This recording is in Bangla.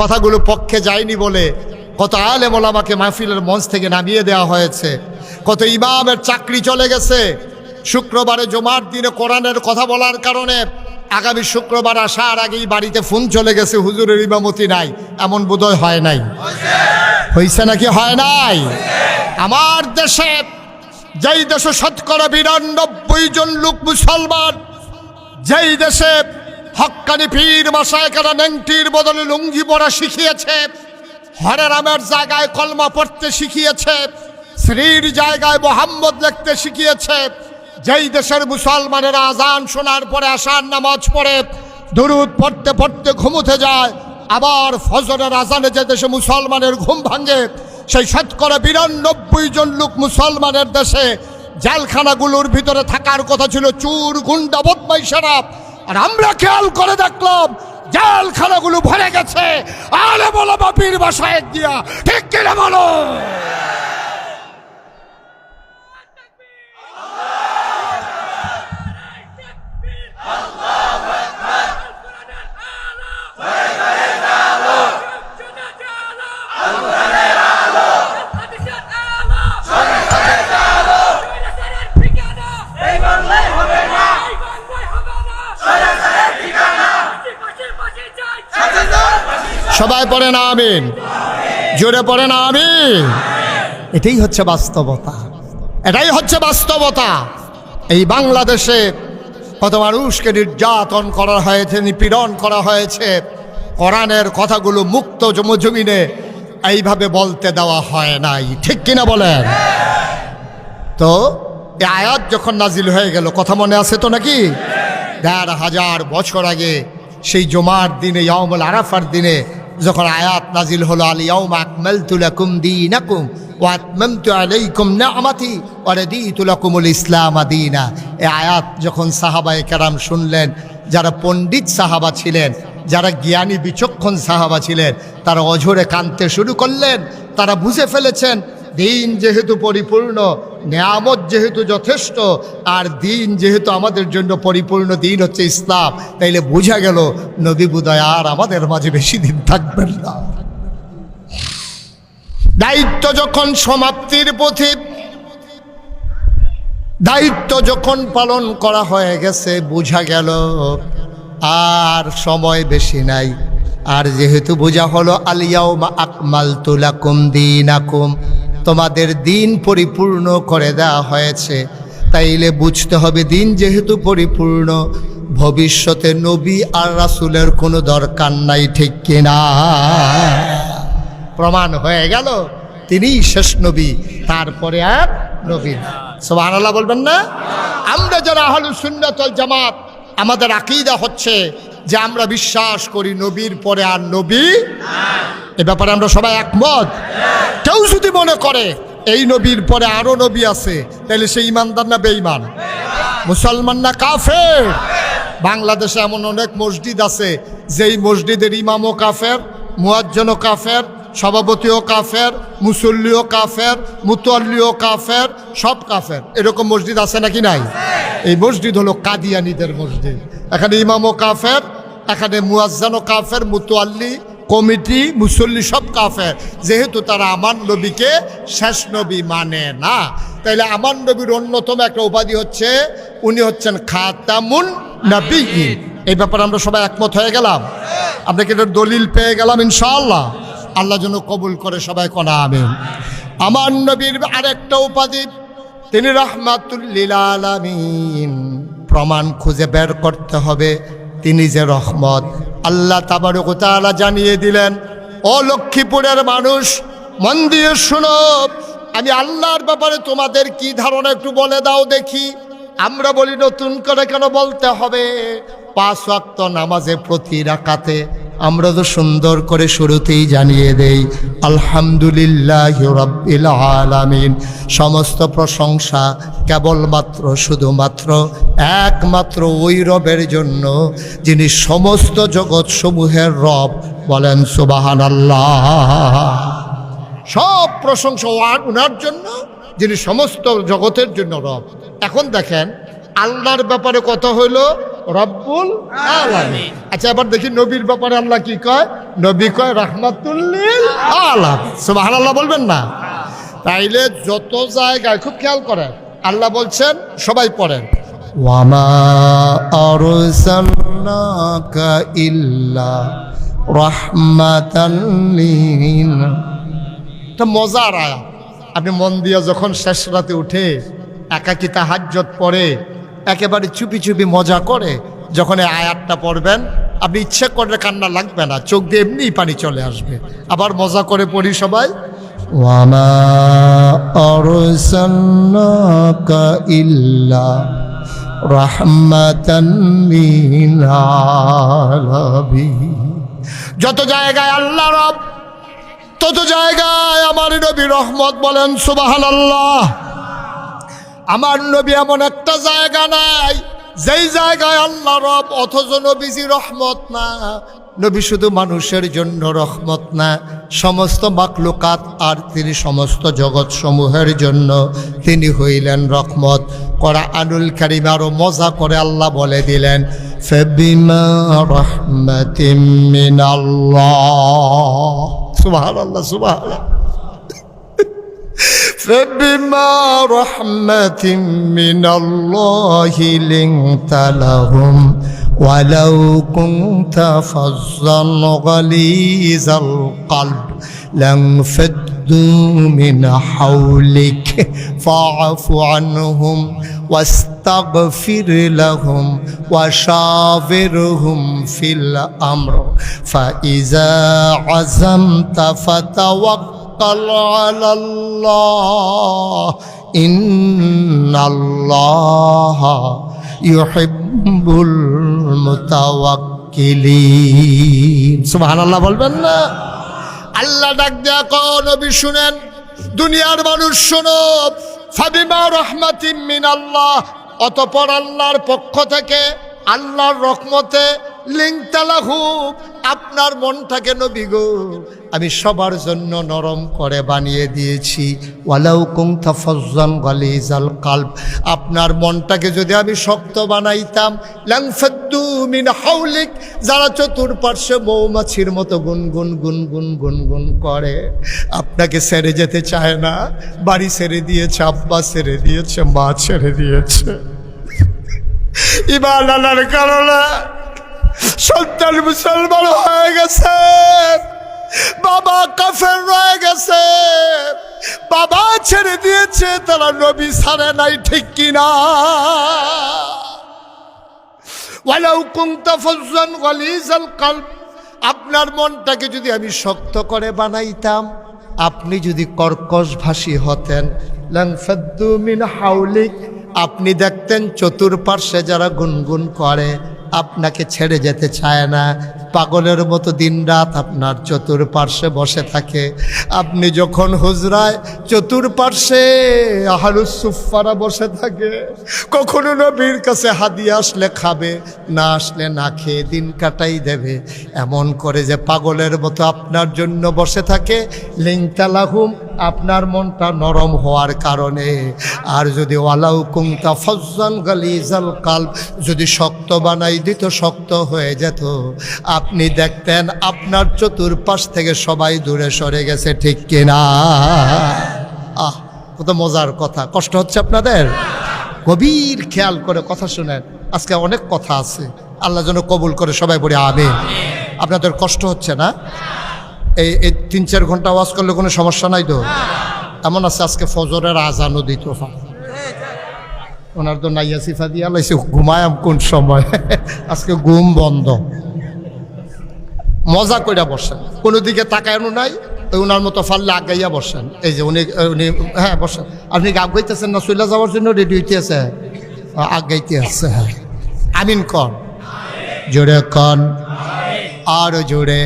কথাগুলো পক্ষে যায়নি বলে কত আলেম ওলামাকে মাহফিলের মঞ্চ থেকে নামিয়ে দেওয়া হয়েছে, কত ইমামের চাকরি চলে গেছে। শুক্রবারে জুমার দিনে কোরআনের কথা বলার কারণে আগামী শুক্রবার আসার আগেই বাড়িতে ফোন চলে গেছে, হুজুরের ইমামতি নাই। এমন বোধহয় হয় নাই? হয়েছে নাকি হয় নাই? আমার দেশে, যেই দেশে 92% জন লোক মুসলমান, যেই দেশে হক্কানি পীর মাশায়েখরা নেংটির বদলে লুঙ্গি পরা শিখিয়েছে, হরে রামের জায়গায় কলমা পড়তে শিখিয়েছে, শ্রীর জায়গায় মোহাম্মদ লিখতে শিখিয়েছে, যেই দেশের মুসলমানেরা আজান শোনার পরে আশার নামাজ পড়ে দুরূদ পড়তে পড়তে ঘুমোতে যায়, আবার ফজরের আজানে যে দেশে মুসলমানের ঘুম ভাঙে, সেই 92% জন লোক মুসলমানের দেশে জেলখানাগুলোর ভিতরে থাকার কথা ছিল চুর গুন্ডা বদমাইশেরা। আর আমরা খেয়াল করে দেখলাম জেলখানাগুলো ভরে গেছে আলেম ওলামা পীর মাশায়েখ দিয়া। ঠিক কিনা বলো? সবাই পড়েন আমিন, জোরে পড়েন আমিন। এটাই হচ্ছে বাস্তবতা, এটাই হচ্ছে বাস্তবতা। এই বাংলাদেশে কত মানুষকে নির্যাতন করা হয়েছে, নিপীড়ন করা হয়েছে, কোরআনের কথাগুলো মুক্ত জমিনে এইভাবে বলতে দেওয়া হয় নাই। ঠিক কিনা বলেন? তো এই আয়াত যখন নাজিল হয়ে গেল, কথা মনে আছে তো নাকি? ১,৫০০ বছর আগে সেই জুমার দিনে, ইয়াউমুল আরাফার দিনে যখন আয়াত নাজিল হলো, আল ইয়াউমা আকমালতু লাকুম দীনাকুম ওয়া আতমামতু আলাইকুম নি'মাতি ওয়া রাদিতু লাকুমুল ইসলাম দীনা। এই আয়াত যখন সাহাবায়ে কেরাম শুনলেন, যারা পণ্ডিত সাহাবা ছিলেন, যারা জ্ঞানী বিচক্ষণ সাহাবা ছিলেন, তারা অঝরে কাঁদতে শুরু করলেন। তারা বুঝে ফেলেছেন দিন যেহেতু পরিপূর্ণ, নিয়ামত যেহেতু যথেষ্ট, আর দিন যেহেতু আমাদের জন্য পরিপূর্ণ দিন হচ্ছে ইসলাম, তাইলে বোঝা গেল নবী বোধহয় আর আমাদের মাঝে বেশি দিন থাকবেন না। দায়িত্ব যখন সমাপ্তির পথে, দায়িত্ব যখন পালন করা হয়ে গেছে, বোঝা গেল আর সময় বেশি নাই। আর যেহেতু বোঝা হলো আল ইয়াউমা আকমালতু লাকুম দীনাকুম, তোমাদের দিন পরিপূর্ণ করে দেওয়া হয়েছে, তাইলে বুঝতে হবে দিন যেহেতু পরিপূর্ণ, ভবিষ্যতে নবী আর রাসূলের কোনো দরকার নাই। ঠিক কিনা? প্রমাণ হয়ে গেল তিনিই শেষ নবী, তারপরে আর নবী। সুবহানাল্লাহ বলবেন না? আমরা যারা আহলুস সুন্নাত ওয়াল জামাত, আমাদের আকীদা হচ্ছে যে আমরা বিশ্বাস করি নবীর পরে আর নবী নাই। এ ব্যাপারে আমরা সবাই একমত। কেউ যদি মনে করে এই নবীর পরে আরো নবী আছে, তাহলে সে ইমানদার না বেঈমান? মুসলমান না কাফের? বাংলাদেশে এমন অনেক মসজিদ আছে যেই মসজিদের ইমামও কাফের, মুয়াজ্জিনও কাফের, সভাপতিও কাফের, মুসল্লিও কাফের, মুতাল্লিও কাফের, সব কাফের। এরকম মসজিদ আছে নাকি নাই? এই মসজিদ হলো কাদিয়ানীদের মসজিদ। এখানে ইমামও কাফের, এখানে মুয়াজ্জিনও কাফের, মুতাল্লি, কমিটি, মুসল্লি সব কাফের। যেহেতু তারা আমার নবীকে শেষ নবী মানে না, তাইলে আমার নবীর অন্যতম একটা উপাধি হচ্ছে উনি হচ্ছেন খাতামুন নবিয়্যিন। এই ব্যাপারে আমরা সবাই একমত হয়ে গেলাম। আমরা কি এটার দলিল পেয়ে গেলাম? ইনশাআল্লাহ। আল্লাহ যেন কবুল করে, সবাই কোনা আমিন। আমার নবীর আরেকটা উপাধি, তিনি রাহমাতুল লিল আলামিন। প্রমাণ খুঁজে বের করতে হবে তিনি যে রহমত। আল্লাহ তাবারক ওয়া তাআলা জানিয়ে দিলেন, ও লক্ষ্মীপুরের মানুষ মন দিয়ে শুনো, আমি আল্লাহর ব্যাপারে তোমাদের কি ধারণা একটু বলে দাও দেখি। আমরা বলি নতুন করে কেন বলতে হবে? 5 ওয়াক্ত নামাজে প্রতি রাকাতে আমরা তো সুন্দর করে শুরুতেই জানিয়ে দেই আলহামদুলিল্লাহি রাব্বিল আলামিন। সমস্ত প্রশংসা কেবলমাত্র শুধুমাত্র একমাত্র ওই রবের জন্য যিনি সমস্ত জগৎ সমূহের রব। বলেন সুবহানাল্লাহ। সব প্রশংসা ওনার জন্য যিনি সমস্ত জগতের জন্য রব। এখন দেখেন আল্লাহর ব্যাপারে কথা হইল রব্বুল আলামিন। আচ্ছা এবার দেখি নবীর ব্যাপারে আল্লাহ কি কয়। নবী কয় রাহমাতুল লিল আলামিন। সুবহানাল্লাহ বলবেন না? তাইলে যত জায়গায় খুব খেয়াল করেন আল্লাহ বলছেন, সবাই পড়েন, ওয়ামা আরসালনাকা ইল্লা রাহমাতাল লিল। এটা মজার আয়াত। আপনি মন দিয়ে যখন শেষ রাতে উঠে একাকী তাহাজ্জুদ পড়ে একেবারে চুপি চুপি মজা করে যখন এই আয়াতটা পড়বেন, আপনি ইচ্ছে করলে কান্না লাগবে না, চোখ দিয়ে এমনি পানি চলে আসবে। আবার মজা করে পড়ি সবাই, ওয়ামা আরসালনাকা ইল্লা রাহমাতাল লিল আলামিন। যত জায়গায় আল্লাহ রব তত জায়গায় আমার নবী রহমত। বলেন সুবহানাল্লাহ। আমার নবী এমন একটা জায়গা নাই যেই জায়গায় আল্লাহ রব অথচ নবীজি রহমত না। নবী শুধু মানুষের জন্য রহমত না, সমস্ত মাখলুকাত আর তিনি সমস্ত জগৎ সমূহের জন্য তিনি হইলেন রহমত। কোরআনুল কারীম আরো মজা করে আল্লাহ বলে দিলেন, ফাবিমা রাহমাতিম মিনাল্লাহ। সুবহানাল্লাহ সুবহানাল্লাহ। فبما رحمة من الله لنت لهم ولو كنت فظا غليظ القلب لانفضوا من حولك فاعف عنهم واستغفر لهم وشاورهم في الأمر فإذا عزمت فتوكل على الله إن الله يحب المتوكلين। সুবহানাল্লাহ বলবেন না? আল্লাহ ডাক দেয়া কো নবী শুনেন, দুনিয়ার মানুষ শোনো, ফাবিমা রাহমাতিম মিনাল্লাহ, অতঃপর আল্লাহর পক্ষ থেকে আল্লাহর রহমতে লিংতালাহু, আপনার মনটাকে নবী গো আমি সবার জন্য নরম করে বানিয়ে দিয়েছি। ওয়ালাউ কুনতা ফাজ্জান গালিজাল কলব, আপনার মনটাকে যদি আমি শক্ত বানাইতাম, লাংফাদ্দু মিন হাওলিক, যারা চতুর্পার্শ্বে মৌমাছির মতো গুনগুন গুনগুন গুনগুন করে, আপনাকে ছেড়ে যেতে চায় না। বাড়ি ছেড়ে দিয়েছে, আব্বা ছেড়ে দিয়েছে, মা ছেড়ে দিয়েছে, ঈমান আনার কারণে সন্তান মুসলমান হয়ে গেছে, বাবা কাফের রয়ে গেছে, বাবা ছেড়ে দিয়েছে, তারা নবী ছাড়ে নাই, ঠিক কিনা? ওয়ালাউ কুনতা ফাজ্জান গালিজাল কলব, আপনার মনটাকে যদি আমি শক্ত করে বানাইতাম, আপনি যদি কর্কশভাষী হতেন, লাংফাদ্দু মিন হাওলিক, আপনি দেখতেন চতুর্পার্শ্বে যারা গুনগুন করে আপনাকে ছেড়ে যেতে চায় না, পাগলের মতো দিনরাত আপনার চতুর্পার্শ্বে বসে থাকে। আপনি যখন হুজরায় চতুর্পার্শ্বে আহলুস সুফফারা বসে থাকে, কখনো নবীর কাছে হাদিয়া আসলে খাবে, না আসলে না খেয়ে দিন কাটাই দেবে, এমন করে যে পাগলের মতো আপনার জন্য বসে থাকে। লিংতালাহুম, আপনার মনটা নরম হওয়ার কারণে। আর যদি ওয়ালাউ কুনতা ফাজ্জান গালিজাল কলব, যদি শক্ত বানাই দিত, শক্ত হয়ে যেত, আপনি দেখতেন আপনার চতুর্পাশ থেকে সবাই দূরে সরে গেছে, ঠিক কিনা? কত মজার কথা। কষ্ট হচ্ছে আপনাদের? গভীর খেয়াল করে কথা শুনেন। আজকে অনেক কথা আছে, আল্লাহ যেন কবুল করে, সবাই বলি আমিন। আপনাদের কষ্ট হচ্ছে না? এই 3-4 ঘন্টা ওয়াজ করলে কোনো সমস্যা নাই তো? এমন আছে আজকে ফজরের আজানও দিত, ওনার তো নাইয়া সিফা দিয়া লাইছে, ঘুমায়াম কোন সময়, আজকে ঘুম বন্ধ। মজা কইরা বসেন, কোনো দিকে তাকায়নো নাই, ওনার মতো ফাললে আগাইয়া বসেন। এই যে উনি হ্যাঁ বসেন। আপনি আগাইতেছেন না চলে যাওয়ার জন্য রেডি হইতেছে? আগাইতে আছে। হ্যাঁ আমিন কন, জোরে কন, আরো জোরে।